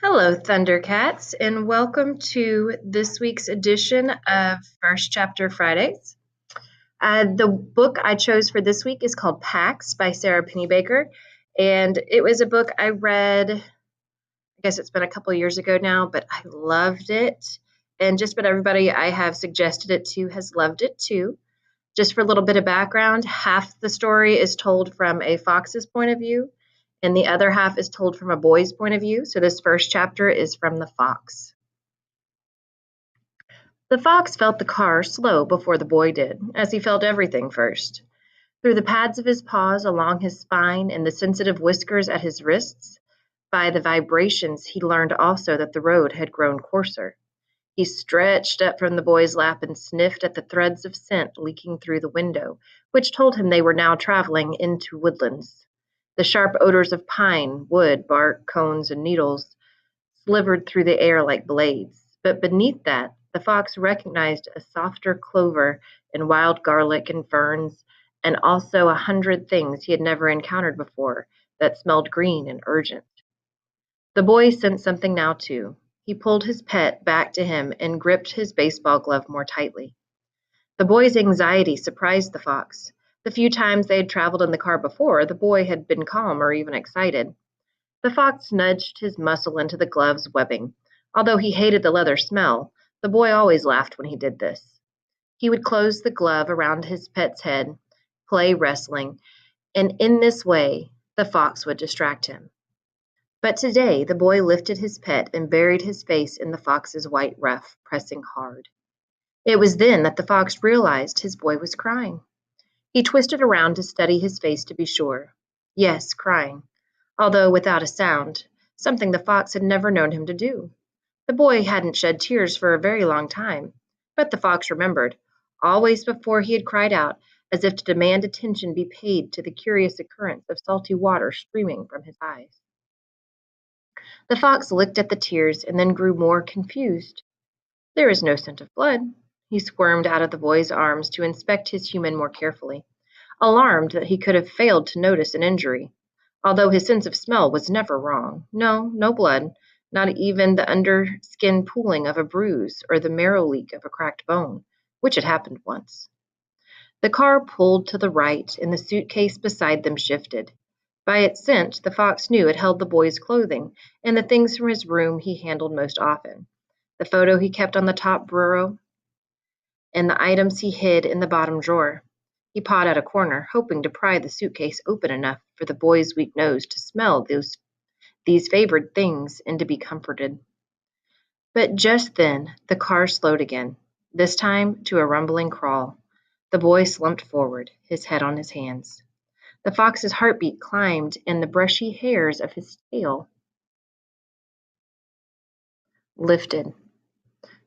Hello, Thundercats, and welcome to this week's edition of First Chapter Fridays. The book I chose for this week is called Pax by Sarah Pennybaker, and it was a book I read, I guess it's been a couple years ago now, but I loved it. And just about everybody I have suggested it to has loved it too. Just for a little bit of background, half the story is told from a fox's point of view, and the other half is told from a boy's point of view. So this first chapter is from the fox. The fox felt the car slow before the boy did, as he felt everything first. Through the pads of his paws along his spine and the sensitive whiskers at his wrists, by the vibrations he learned also that the road had grown coarser. He stretched up from the boy's lap and sniffed at the threads of scent leaking through the window, which told him they were now traveling into woodlands. The sharp odors of pine, wood, bark, cones, and needles slivered through the air like blades. But beneath that, the fox recognized a softer clover and wild garlic and ferns, and also 100 things he had never encountered before that smelled green and urgent. The boy sensed something now, too. He pulled his pet back to him and gripped his baseball glove more tightly. The boy's anxiety surprised the fox. The few times they had traveled in the car before, the boy had been calm or even excited. The fox nudged his muscle into the glove's webbing. Although he hated the leather smell, the boy always laughed when he did this. He would close the glove around his pet's head, play wrestling, and in this way the fox would distract him. But today the boy lifted his pet and buried his face in the fox's white ruff, pressing hard. It was then that the fox realized his boy was crying. He twisted around to study his face to be sure. Yes, crying, although without a sound, something the fox had never known him to do. The boy hadn't shed tears for a very long time, but the fox remembered, always before he had cried out, as if to demand attention be paid to the curious occurrence of salty water streaming from his eyes. The fox looked at the tears and then grew more confused. There is no scent of blood. He squirmed out of the boy's arms to inspect his human more carefully, alarmed that he could have failed to notice an injury, although his sense of smell was never wrong. No, no blood, not even the underskin pooling of a bruise or the marrow leak of a cracked bone, which had happened once. The car pulled to the right, and the suitcase beside them shifted. By its scent, the fox knew it held the boy's clothing and the things from his room he handled most often, the photo he kept on the top bureau, and the items he hid in the bottom drawer. He pawed at a corner, hoping to pry the suitcase open enough for the boy's weak nose to smell these favored things and to be comforted. But just then, the car slowed again, this time to a rumbling crawl. The boy slumped forward, his head on his hands. The fox's heartbeat climbed, and the brushy hairs of his tail lifted.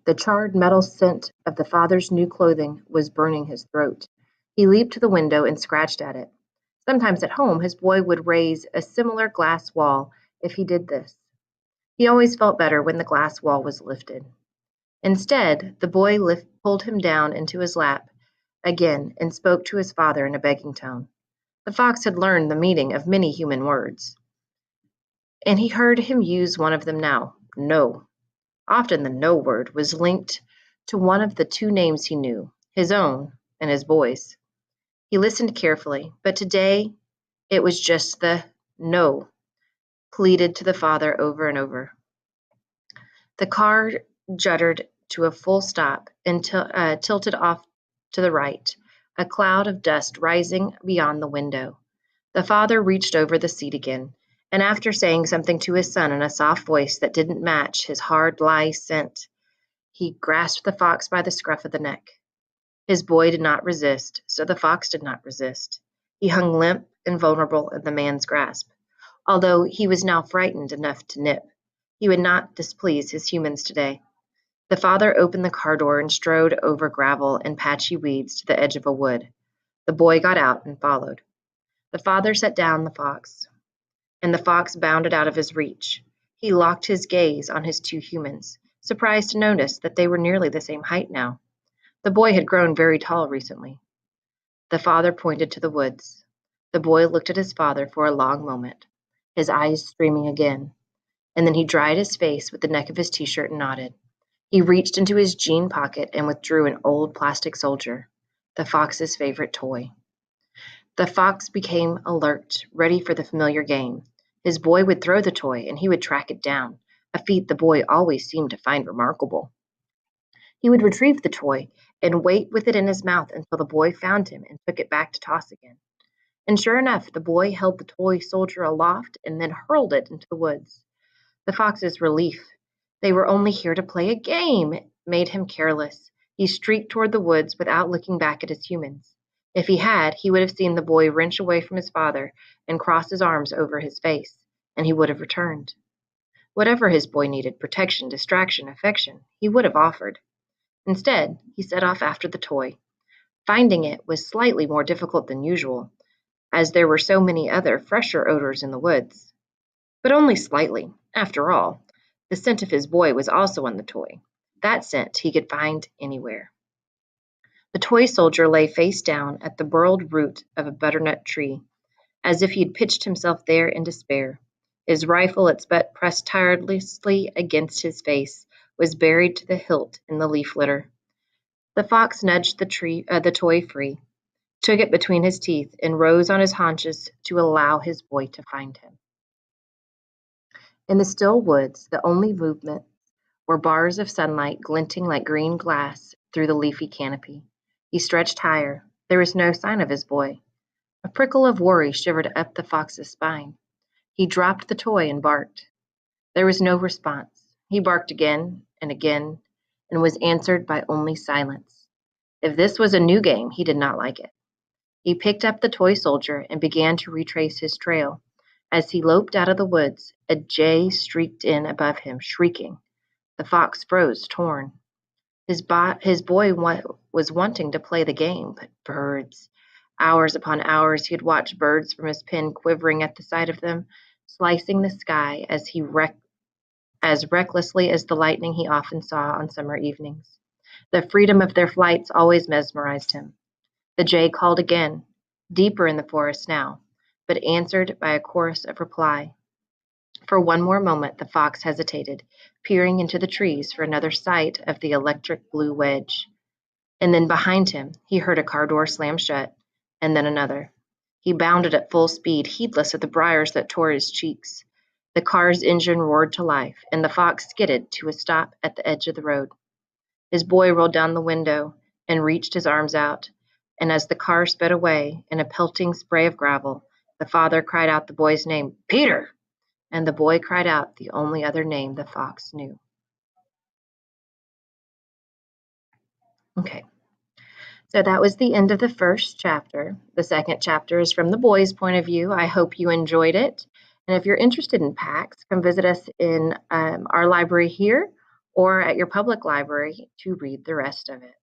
The charred metal scent of the father's new clothing was burning his throat. He leaped to the window and scratched at it. Sometimes at home, his boy would raise a similar glass wall if he did this. He always felt better when the glass wall was lifted. Instead, the boy pulled him down into his lap again and spoke to his father in a begging tone. The fox had learned the meaning of many human words, and he heard him use one of them now, no. Often the no word was linked to one of the two names he knew, his own and his boy's. He listened carefully, but today it was just the no pleaded to the father over and over. The car juddered to a full stop and tilted off to the right, a cloud of dust rising beyond the window. The father reached over the seat again, and after saying something to his son in a soft voice that didn't match his hard lie scent, he grasped the fox by the scruff of the neck. His boy did not resist, so the fox did not resist. He hung limp and vulnerable in the man's grasp, although he was now frightened enough to nip. He would not displease his humans today. The father opened the car door and strode over gravel and patchy weeds to the edge of a wood. The boy got out and followed. The father set down the fox, and the fox bounded out of his reach. He locked his gaze on his two humans, surprised to notice that they were nearly the same height now. The boy had grown very tall recently. The father pointed to the woods. The boy looked at his father for a long moment, his eyes streaming again. and then he dried his face with the neck of his t-shirt and nodded. He reached into his jean pocket and withdrew an old plastic soldier, the fox's favorite toy. The fox became alert, ready for the familiar game. His boy would throw the toy and he would track it down, a feat the boy always seemed to find remarkable. He would retrieve the toy and wait with it in his mouth until the boy found him and took it back to toss again. And sure enough, the boy held the toy soldier aloft and then hurled it into the woods. The fox's relief, they were only here to play a game, made him careless. He streaked toward the woods without looking back at his humans. If he had, he would have seen the boy wrench away from his father and cross his arms over his face, and he would have returned. Whatever his boy needed, protection, distraction, affection, he would have offered. Instead, he set off after the toy. Finding it was slightly more difficult than usual, as there were so many other fresher odors in the woods. But only slightly. After all, the scent of his boy was also on the toy. That scent he could find anywhere. The toy soldier lay face down at the burled root of a butternut tree, as if he had pitched himself there in despair. His rifle, its butt pressed tirelessly against his face, was buried to the hilt in the leaf litter. The fox nudged the toy free, took it between his teeth, and rose on his haunches to allow his boy to find him. In the still woods, the only movement were bars of sunlight glinting like green glass through the leafy canopy. He stretched higher. There was no sign of his boy. A prickle of worry shivered up the fox's spine. He dropped the toy and barked. There was no response. He barked again and was answered by only silence. If this was a new game, he did not like it. He picked up the toy soldier and began to retrace his trail. As he loped out of the woods, a jay streaked in above him, shrieking. The fox froze, torn. His boy was wanting to play the game, but birds. Hours upon hours he had watched birds from his pen quivering at the sight of them, slicing the sky as recklessly as the lightning he often saw on summer evenings. The freedom of their flights always mesmerized him. The jay called again, deeper in the forest now, but answered by a chorus of reply. For one more moment the fox hesitated, peering into the trees for another sight of the electric blue wedge. And then behind him he heard a car door slam shut, and then another. He bounded at full speed, heedless of the briars that tore his cheeks. The car's engine roared to life, and the fox skidded to a stop at the edge of the road. His boy rolled down the window and reached his arms out, and as the car sped away in a pelting spray of gravel, the father cried out the boy's name, "Peter!" And the boy cried out the only other name the fox knew. Okay, so that was the end of the first chapter. The second chapter is from the boy's point of view. I hope you enjoyed it. And if you're interested in PAX, come visit us in our library here or at your public library to read the rest of it.